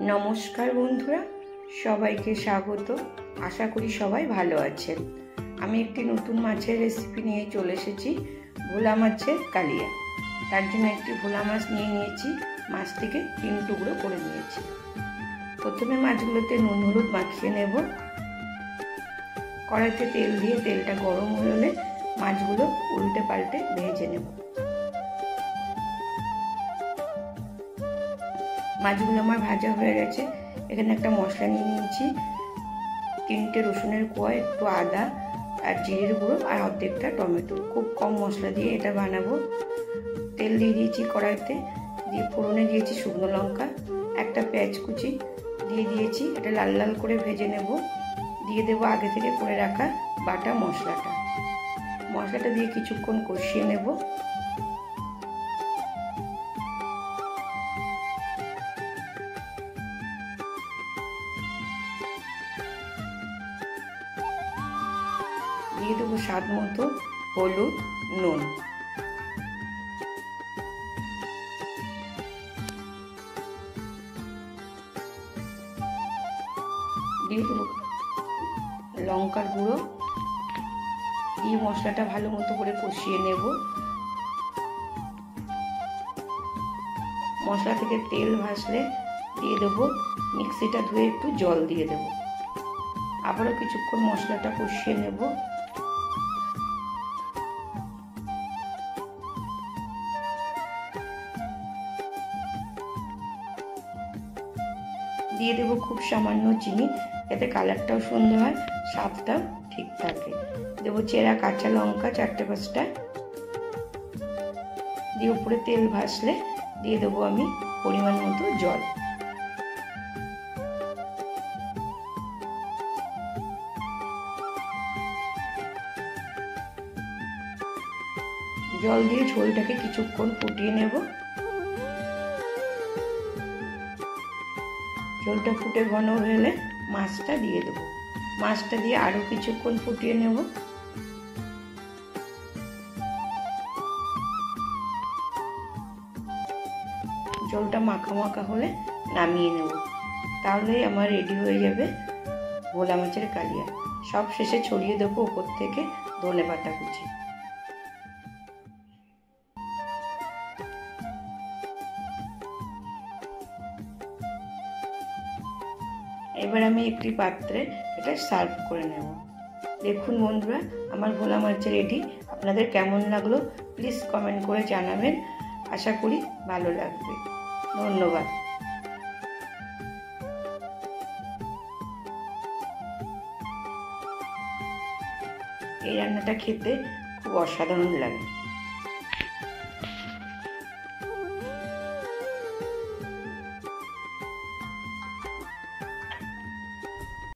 নমস্কার বন্ধুরা, সবাইকে স্বাগত। আশা করি সবাই ভালো আছেন। আমি একটি নতুন মাছের রেসিপি নিয়ে চলে এসেছি, ভোলা মাছের কালিয়া। তার জন্য একটি ভোলা মাছ নিয়ে নিয়েছি, মাছটিকে 3 টুকরো করে নিয়েছি। প্রথমে মাছগুলোতে নুন হলুদ মাখিয়ে নেব। কড়াইতে তেল দিয়ে তেলটা গরম হলে মাছগুলো উল্টে পাল্টে ভেজে নেব। মাছগুলো আমার ভাজা হয়ে গেছে। এখানে একটা মশলা নিয়ে নিয়েছি, 3টে রসুনের কোয়া, একটু আদা আর জিরের গুঁড়ো আর অর্ধেকটা টমেটো। খুব কম মশলা দিয়ে এটা বানাবো। তেল দিয়ে দিয়েছি কড়াইতে, দিয়ে ফোড়নে দিয়েছি শুকনো লঙ্কা, একটা পেঁয়াজ কুচি দিয়ে দিয়েছি। এটা লাল লাল করে ভেজে নেব। দিয়ে দেবো আগে থেকে করে রাখা বাটা মশলাটা। মশলাটা দিয়ে কিছুক্ষণ কষিয়ে নেব। দিয়ে দেবো স্বাদ মতো হলুদ, নুন। দিয়ে দেবো লঙ্কার গুঁড়ো। দিয়ে মশলাটা ভালো মতো করে কষিয়ে নেব। মশলা থেকে তেল ভাসলে দিয়ে দেবো মিক্সিটা ধুয়ে একটু জল দিয়ে দেব। আবারও কিছুক্ষণ মশলাটা কষিয়ে নেব। দিয়ে দেবো খুব সামান্য চিনি, যাতে কালারটাও সুন্দর হয়, স্বাদটাও ঠিক থাকে। দেবো চেরা কাঁচা লঙ্কা 4-5টা। দিয়ে উপরে তেল ভাসলে দিয়ে দেবো আমি পরিমাণ মতো জল। জল দিয়ে ঝোলটাকে কিছুক্ষণ ফুটিয়ে নেব। ঝোলটা ফুটে ঘন হলে মাছটা দিয়ে দেবো। মাছটা দিয়ে আরো কিছুক্ষণ ফুটিয়ে নেব। ঝোলটা মাখা মাখা হলে নামিয়ে নেব। তাহলেই আমার রেডি হয়ে যাবে ভোলা মাছের কালিয়া। সব শেষে ছড়িয়ে দেবো ওপর থেকে ধনেপাতা কুচি। এবার আমি একটি পাত্রে এটা সার্ভ করে নেব। দেখুন বন্ধুরা, আমার ভোলা মাছ রেডি। আপনাদের কেমন লাগলো প্লিজ কমেন্ট করে জানাবেন। আশা করি ভালো লাগবে। ধন্যবাদ। এই রান্নাটা খেতে খুব অসাধারণ লাগে।